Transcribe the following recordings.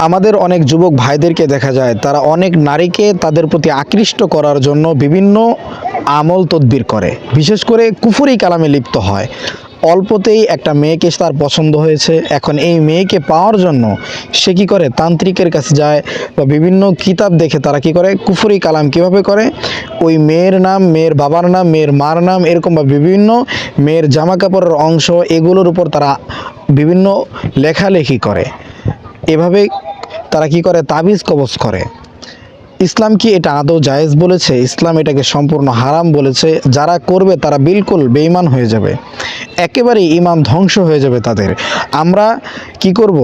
আমাদের অনেক যুবক ভাইদেরকে দেখা যায় তারা অনেক নারীকে তাদের প্রতি আকৃষ্ট করার জন্য বিভিন্ন আমল তদবির করে, বিশেষ করে কুফরি কালামে লিপ্ত হয়। অল্পতেই একটা মেয়েকে তার পছন্দ হয়েছে, এখন এই মেয়েকে পাওয়ার জন্য সে কি করে, তান্ত্রিকের কাছে যায় বা বিভিন্ন কিতাব দেখে তারা কি করে, কুফরি কালাম কিভাবে করে, ওই মেয়ের নাম, মেয়ের বাবার নাম, মেয়ের মার নাম, এরকম বা বিভিন্ন মেয়ের জামা কাপড়ের অংশ, এগুলোর উপর তারা বিভিন্ন লেখালেখি করে। এভাবে তারা কি করে, তাবিজ কবজ করে। ইসলাম কি এটা আদৌ জায়েজ বলেছে? ইসলাম এটাকে সম্পূর্ণ হারাম বলেছে। যারা করবে তারা বিলকুল বেঈমান হয়ে যাবে, একেবারে ঈমান ধ্বংস হয়ে যাবে তাদের। আমরা কি করব?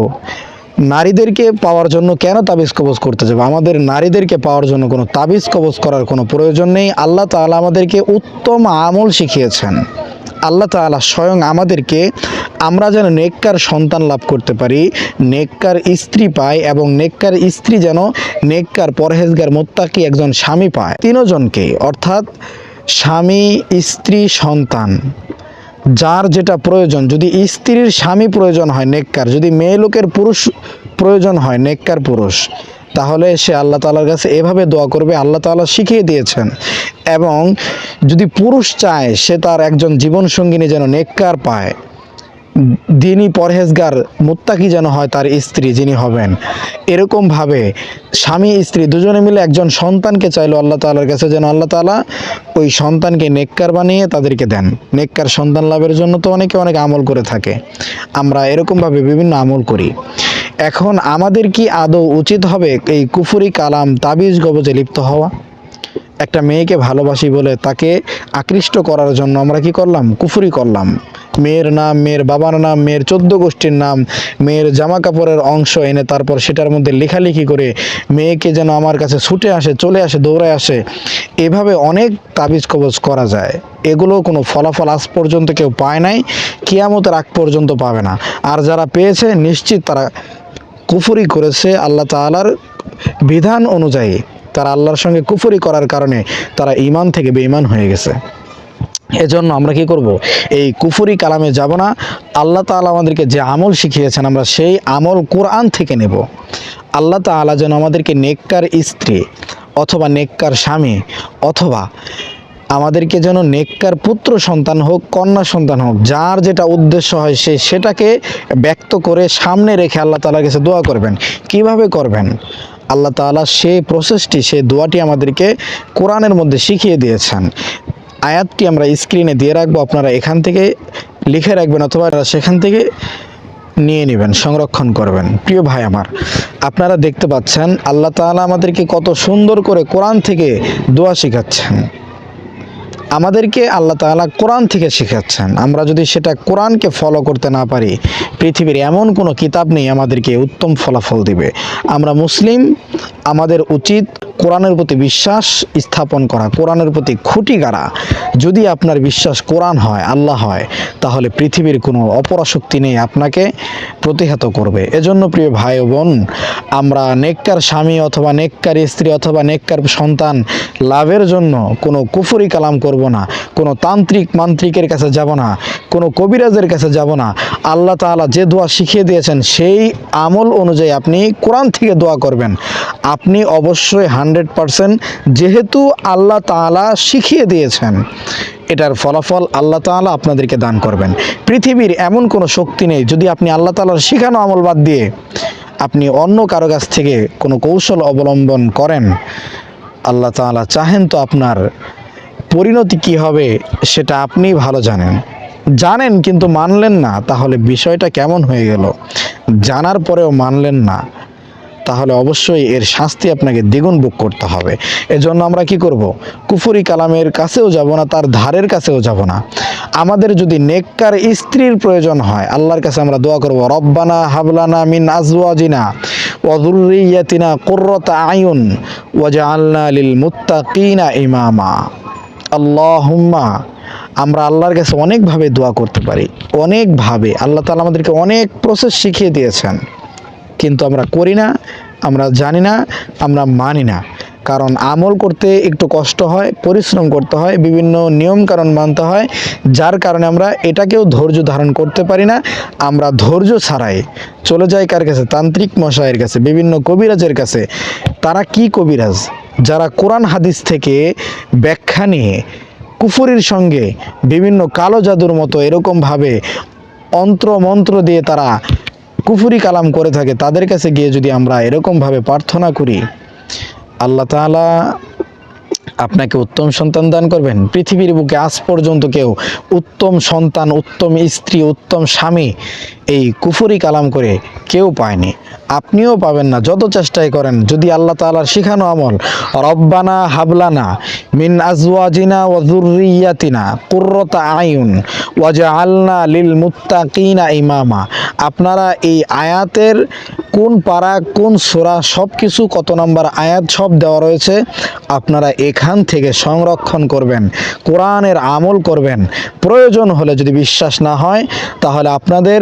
নারীদেরকে পাওয়ার জন্য কেন তাবিজ কবজ করতে যাবো? আমাদের নারীদেরকে পাওয়ার জন্য কোনো তাবিজ কবজ করার কোনো প্রয়োজন নেই। আল্লাহ তাআলা আমাদেরকে উত্তম আমল শিখিয়েছেন। আল্লাহ তাআলা স্বয়ং আমাদেরকে আমরা যেন নেককার সন্তান লাভ করতে পারি, নেককার স্ত্রী পাই, এবং নেককার স্ত্রী যেন নেককার পরহেজগার মুত্তাকি একজন স্বামী পায়। তিনজনকে, অর্থাৎ স্বামী, স্ত্রী, সন্তান, যার যেটা প্রয়োজন। যদি স্ত্রীর স্বামী প্রয়োজন হয় নেককার, যদি মেয়ে লোকের পুরুষ প্রয়োজন হয় নেককার পুরুষ, তাহলে সে আল্লাহ তাআলার কাছে এভাবে দোয়া করবে। আল্লাহ তাআলা শিখিয়ে দিয়েছেন। এবং যদি পুরুষ চায় সে তার একজন জীবনসঙ্গিনী যেন নেককার পায়, দিনী পরহেজগার মুত্তাকি যেন হয় তার স্ত্রী যিনি হবেন, এরকমভাবে স্বামী স্ত্রী দুজনে মিলে একজন সন্তানকে চাইলো আল্লাহ তাআলার কাছে, যেন আল্লাহ তাআলা ওই সন্তানকে নেককার বানিয়ে তাদেরকে দেন। নেককার সন্তান লাভের জন্য তো অনেকে অনেক আমল করে থাকে, আমরা এরকমভাবে বিভিন্ন আমল করি। এখন আমাদের কি আদৌ উচিত হবে এই কুফরি কালাম তাবিজ গবজে লিপ্ত হওয়া? একটা মেয়েকে ভালোবাসি বলে তাকে আকৃষ্ট করার জন্য আমরা কি করলাম? কুফরি করলাম। মেয়ের নাম, মেয়ের বাবার নাম, মেয়ের 14 গোষ্ঠীর নাম, মেয়ের জামা কাপড়ের অংশ এনে তারপর সেটার মধ্যে লেখালেখি করে মেয়েকে যেন আমার কাছে ছুটে আসে, চলে আসে, দৌড়ে আসে, এভাবে অনেক তাবিজ কবজ করা যায়। এগুলো কোনো ফলাফল আজ পর্যন্ত কেউ পায় নাই, কিয়ামতের আগ পর্যন্ত পাবে না। আর যারা পেয়েছে নিশ্চিত তারা কুফরি করেছে আল্লাহ তাআলার বিধান অনুযায়ী। তারা আল্লাহর সঙ্গে কুফরি করার কারণে তারা ঈমান থেকে বেঈমান হয়ে গেছে। এজন্য আমরা কি করব? এই কুফরি কালামে যাব না। আল্লাহ তাআলা আমাদেরকে যে আমল শিখিয়েছেন আমরা সেই আমল কোরআন থেকে নেব। আল্লাহ তাআলা যেন আমাদেরকে নেককার স্ত্রী অথবা নেককার স্বামী, অথবা আমাদেরকে যেন নেককার পুত্র সন্তান হোক, কন্যা সন্তান হোক, যার যেটা উদ্দেশ্য হয় সে সেটাকে ব্যক্ত করে সামনে রেখে আল্লাহ তাআলার কাছে দোয়া করবেন। কিভাবে করবেন? আল্লাহ তাআলা সেই প্রসেসটি, সেই দোয়াটি আমাদেরকে কোরআনের মধ্যে শিখিয়ে দিয়েছেন। আয়াতটি আমরা স্ক্রিনে দিয়ে রাখবো, আপনারা এখান থেকে লিখে রাখবেন অথবা সেখান থেকে নিয়ে নেবেন, সংরক্ষণ করবেন। প্রিয় ভাই আমার, আপনারা দেখতে পাচ্ছেন আল্লাহ তাআলা আমাদেরকে কত সুন্দর করে কোরআন থেকে দোয়া শেখাচ্ছেন। আমাদেরকে আল্লাহ তাআলা কোরআন থেকে শেখাচ্ছেন। আমরা যদি সেটা কোরআনকে ফলো করতে না পারি, পৃথিবীর এমন কোনো কিতাব নেই আমাদেরকে উত্তম ফলাফল দিবে। আমরা মুসলিম, আমাদের উচিত কোরআনের প্রতি বিশ্বাস স্থাপন করা, কোরআনের প্রতি খুঁটি গাড়া। যদি আপনার বিশ্বাস কোরআন হয়, আল্লাহ হয়, তাহলে পৃথিবীর কোনো অপরাশক্তি নেই আপনাকে প্রতিহত করবে। এজন্য প্রিয় ভাই ও বোন, আমরা নেককার স্বামী অথবা নেককার স্ত্রী অথবা নেককার সন্তান লাভের জন্য কোনো কুফরি কালাম করব না, কোনো তান্ত্রিক মান্ত্রিকের কাছে যাব না, কোনো কবিরাজের কাছে যাব না। আল্লাহ তাআলা যে দোয়া শিখিয়ে দিয়েছেন সেই আমল অনুযায়ী আপনি কোরআন থেকে দোয়া করবেন। আপনি অবশ্যই 100%, যেহেতু আল্লাহ তাআলা শিখিয়ে দিয়েছেন, এটার ফলাফল আল্লাহ তাআলা আপনাদেরকে দান করবেন। পৃথিবীর এমন কোনো শক্তি নেই, যদি আপনি আল্লাহ তাআলার শিখানো আমল বাদ দিয়ে আপনি অন্য কারো কাছ থেকে কোনো কৌশল অবলম্বন করেন, আল্লাহ তাআলা চাহেন তো আপনার পরিণতি কি হবে সেটা আপনি ভালো জানেন কিন্তু মানলেন না, তাহলে বিষয়টা কেমন হয়ে গেল? জানার পরেও মানলেন না, তাহলে অবশ্যই এর শাস্তি আপনাকে দ্বিগুণ ভোগ করতে হবে। এজন্য আমরা কি করব? কুফরি কালামের কাছেও যাব না, তার ধারের কাছেও যাব না। আমাদের যদি নেককার স্ত্রীর প্রয়োজন হয়, আল্লাহর কাছে আমরা দোয়া করব, রব্বানা হাবলানা মিন আজওয়াজিনা ওয়া যুররিয়াতিনা কুররাতা আয়ুন ওয়াজআলনা লিল মুত্তাকিনা ইমামা। আল্লাহুম্মা। আমরা আল্লাহর কাছে অনেকভাবে দোয়া করতে পারি, অনেকভাবে। আল্লাহ তাআলা আমাদেরকে অনেক প্রসেস শিখিয়ে দিয়েছেন, কিন্তু আমরা করি না, আমরা জানি না, আমরা মানি না। কারণ আমল করতে একটু কষ্ট হয়, পরিশ্রম করতে হয়, বিভিন্ন নিয়ম কারণ মানতে হয়, যার কারণে আমরা এটাকেও ধৈর্য ধারণ করতে পারি না। আমরা ধৈর্য ছাড়াই চলে যাই কার কাছে? তান্ত্রিক মশাইয়ের কাছে, বিভিন্ন কবিরাজের কাছে। তারা কি কবিরাজ? যারা কোরআন হাদিস থেকে ব্যাখ্যা নিয়ে কুফরির সঙ্গে বিভিন্ন কালো জাদুর মতো এরকমভাবে অন্ত্র মন্ত্র দিয়ে তারা কুফরি কালাম করে থাকে, তাদের কাছে গিয়ে যদি আমরা এরকমভাবে প্রার্থনা করি, আল্লাহ তাআলা আপনাকে উত্তম সন্তান দান করবেন। পৃথিবীর বুকে আজ পর্যন্ত কেউ উত্তম সন্তান, উত্তম স্ত্রী, উত্তম স্বামী এই কুফরি কালাম করে কেউ পায়নি, আপনিও পাবেন না যত চেষ্টাই করেন। যদি আল্লাহ তাআলার শিখানো আমল, রব্বানা হাবলানা মিন আজওয়াজিনা ওয়া যুররিয়াতিনা কুররাতা আয়ুন ওয়াজআলনা লিল মুত্তাকিনা ইমামা, আপনারা এই আয়াতের কোন পারা, কোন সূরা, সব কিছু কত নম্বর আয়াত সব দেওয়া রয়েছে, আপনারা এখান থেকে সংরক্ষণ করবেন, কোরআনের আমল করবেন। প্রয়োজন হলে যদি বিশ্বাস না হয় তাহলে আপনাদের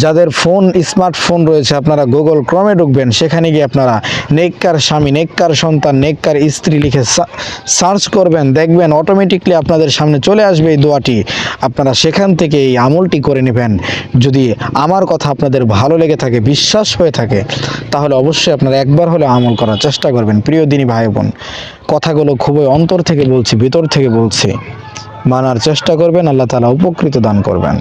যাদের ফোন, স্মার্টফোন রয়েছে, আপনারা গুগল ক্রমে ঢুকবেন, সেখানে গিয়ে আপনারা নেককার স্বামী, নেককার সন্তান, নেককার স্ত্রী লিখে সার্চ করবেন, দেখবেন অটোমেটিকলি আপনাদের সামনে চলে আসবে এই দোয়াটি। আপনারা সেখান থেকে এই আমলটি করে নেবেন। যদি আমার কথা আপনাদের ভালো লেগে থাকে, বিশ্বাস হয়ে থাকে, তাহলে অবশ্যই আপনারা একবার হলে আমল করার চেষ্টা করবেন। প্রিয় দিনী ভাই বোন, কথাগুলো খুবই অন্তর থেকে বলছি, ভিতর থেকে বলছি, মানার চেষ্টা করবেন, আল্লাহ তাআলা উপকৃত দান করবেন।